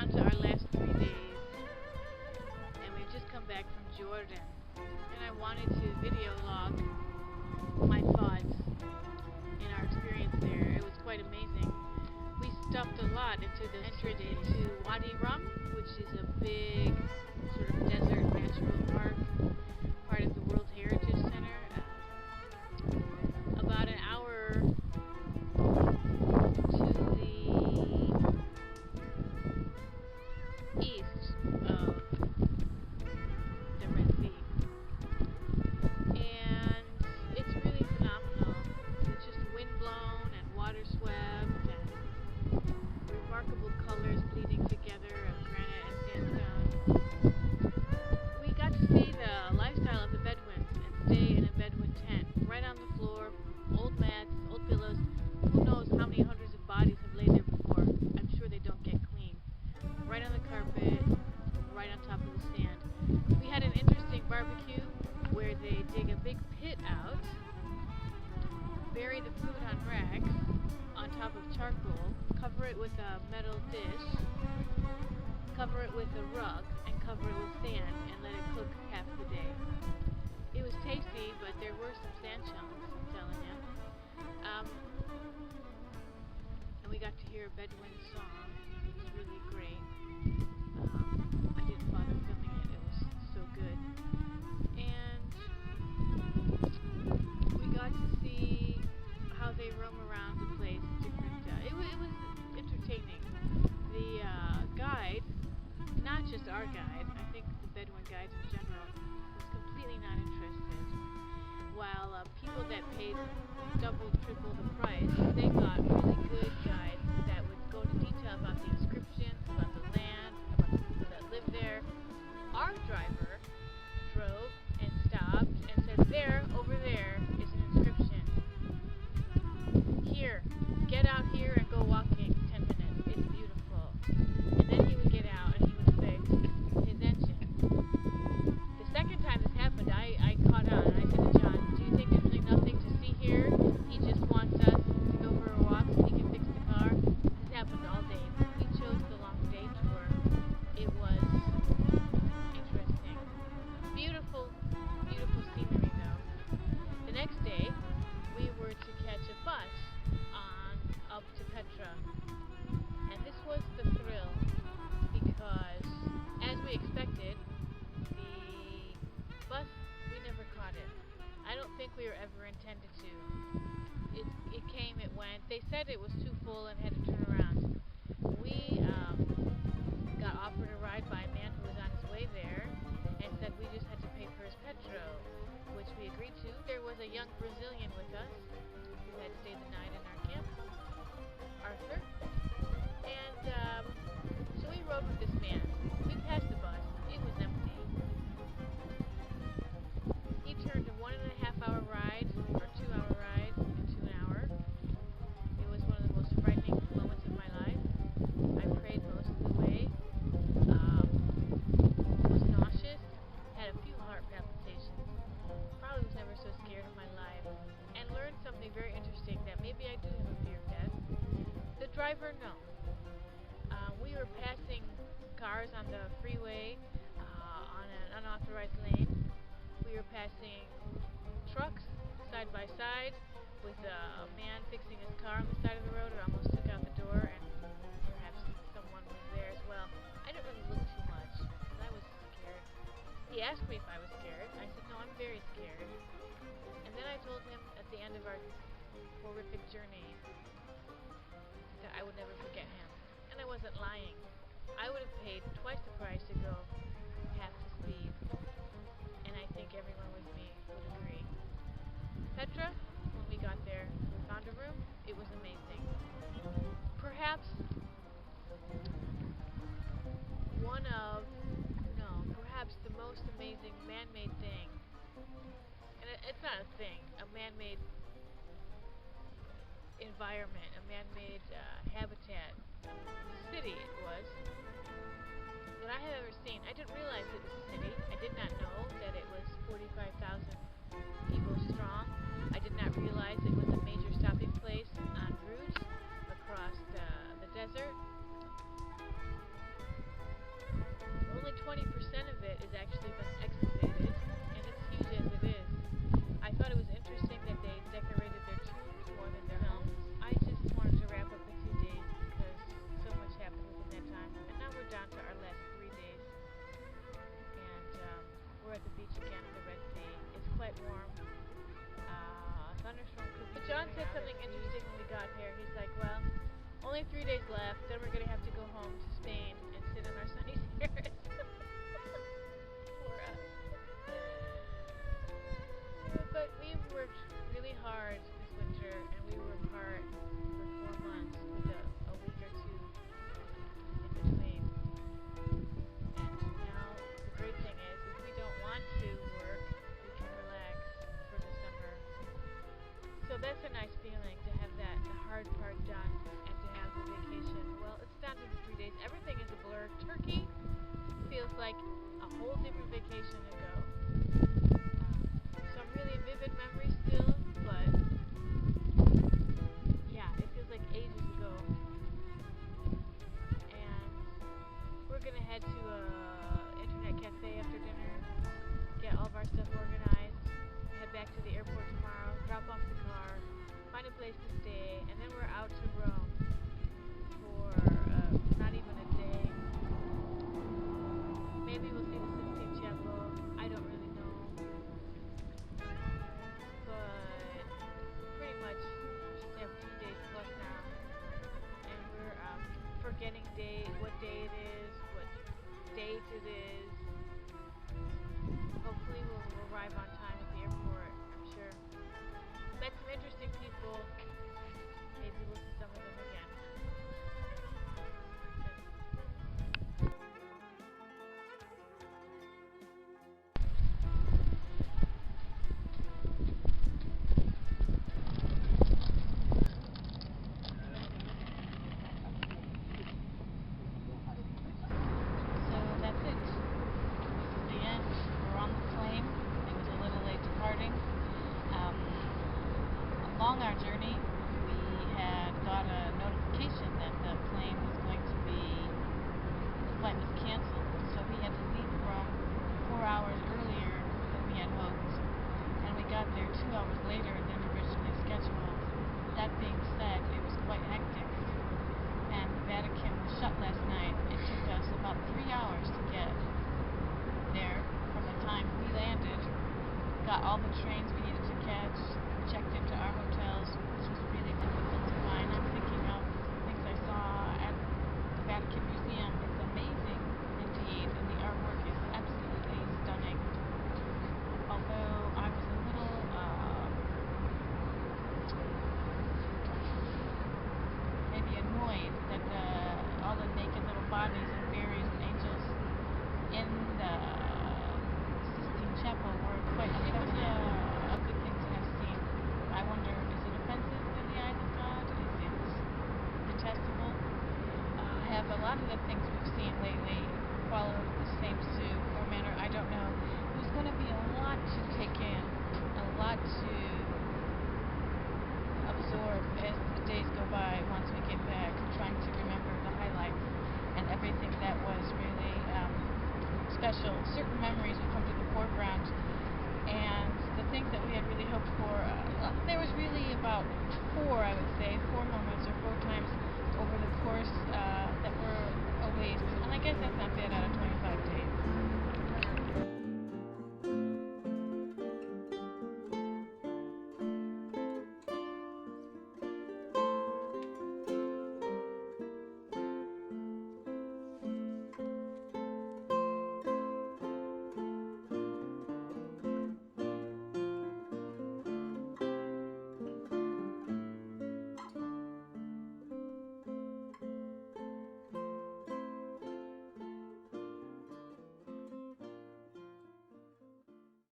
down to our last 3 days, and we've just come back from Jordan. And I wanted to video log my thoughts in our experience there. It was quite amazing. We stuffed a lot into the entrance into Wadi Rum, which is a big sort of desert natural park, part of the World Heritage Center. About an hour to the east of the Red Sea. And it's really phenomenal. It's just windblown and water swept and remarkable colors bleeding together of granite and sandstone. We got to see the lifestyle of the Bedouins and stay in a Bedouin tent, right on the floor, old mats, old pillows. Who knows how many hundreds of bodies have laid there before. I'm sure they don't get clean. Right on the carpet, right on top of the sand. We had an interesting barbecue where they dig a big pit out, bury the food on racks on top of charcoal, cover it with a metal dish, cover it with a rug, and cover it with sand, and let it cook half the day. It was tasty, but there were some sand chunks, I'm telling you. And we got to hear a Bedouin song. It was really great. I didn't bother filming it. It was so good. And we got to see how they roam around the place. Different. It was entertaining. The guide, not just our guide, I think the Bedouin guides in general, was completely not interested. While people that paid double, triple the price, they got really good guides that would go into detail about the inscriptions, about the land, about the people that live there. Our driver drove and stopped and said, there, over there, is an inscription. Here, get out here and go walking 10 minutes. It's beautiful. And then he would get out and he would fix his engine. The second time this happened, I caught on and I said to John, do you think there's really nothing to see here? He just wants us to go for a walk so he can fix the car. This happened all day. We chose the long day tour. It was interesting. Beautiful, beautiful scenery though. The next day, we were to catch a bus on up to Petra. And this was the thrill because, as we expected, the bus, we never caught it. I don't think we were ever intended to. It came, it went. They said it was too full and had to turn around. We got offered a ride by a man who was on his way there and said we just had to pay for his petrol, which we agreed to. There was a young Brazilian with us who had stayed the night in our camp, Arthur. And so we rode with this man. We passed the bus. It was empty. He turned a 1.5-hour ride or 2-hour ride into an hour. It was one of the most frightening moments of my life. I prayed most of the way. Was nauseous. Had a few heart palpitations. Probably was never so scared in my life. And learned something very interesting, that maybe I do have a fear of death. The driver, no. We were passing cars on the freeway on an unauthorized lane. We were passing trucks side by side with a man fixing his car on the side of the road. It almost took out the door, and perhaps someone was there as well. I didn't really look too much because I was scared. He asked me if I was scared. I said, no, I'm very scared. And then I told him at the end of our horrific journey that I would never forget him. And I wasn't lying. I would have paid twice the price to go half the speed. And I think everyone with me would agree. Petra, when we got there, we found a room. It was amazing. Perhaps perhaps the most amazing man-made thing. And it's not a thing, a man-made environment, a man-made habitat, city it was, that I have ever seen. I didn't realize it was a city. I did not know that it was 45,000 people strong. I did not realize it was a major stopping place en route across the desert. is actually been excavated, and it's huge as it is. I thought it was interesting that they decorated their tombs more than their homes. I just wanted to wrap up the 2 days because so much happened within that time. And now we're down to our last 3 days. And we're at the beach again at the Red Sea. It's quite warm. Thunderstorm could be. But John said something interesting when we got here. He's like, well, only 3 days left, then we're going to have to go home to Spain and sit in our sunny terrace. Poor us. But we've worked really hard this winter, and we were apart for 4 months with a week or two in between. And now the great thing is, if we don't want to work, we can relax for the summer. So that's a nice feeling to have the hard part done and to have the vacation. Well, it's down to the 3 days. Everything is a blur. Turkey feels like a whole different vacation ago. Some really vivid memories still, but yeah, it feels like ages ago. And we're gonna head to a internet cafe after dinner, get all of our stuff organized, head back to the airport tomorrow, drop off the car, find a place to stay, and then we're out to Rome for not even a day. Maybe we'll see the Sistine Chapel. I don't really know. But pretty much we should have 2 days plus now. And we're forgetting what day it is, what date it is. Hopefully we'll arrive on time at the airport, I'm sure. Met some interesting people. Maybe we'll see some of them again. So that's it. This is the end. We're on the plane. It was a little late departing. Along our journey, we had got a notification that the plane was going to be, the flight was canceled, so we had to leave Rome 4 hours earlier than we had hoped, and we got there 2 hours later than originally scheduled. That being said, it was quite hectic, and the Vatican was shut last night. It took us about 3 hours to get there from the time we landed, got all the trains we needed to catch, checked into our hotels, which was really difficult to find. I'm thinking of things I saw at the Vatican Museum. It's amazing indeed, and the artwork is absolutely stunning. Although I was a little maybe annoyed that all the naked little bodies of Mary's and angels in the Sistine Chapel were quite. I mean, it was a good thing to have seen. I wonder, is it offensive in the eyes of God? Is it detestable? Have a lot of the things we've seen lately followed the same suit or manner? I don't know. There's going to be a lot to take in, a lot to absorb as the days go by once we get back, trying to remember the highlights and everything that was really special. Certain memories will come to the foreground, and the things that we had really hoped for, there was really about 4, I would say, 4 moments or 4 times over the course that were a waste, and I guess that's not bad out of 25 days.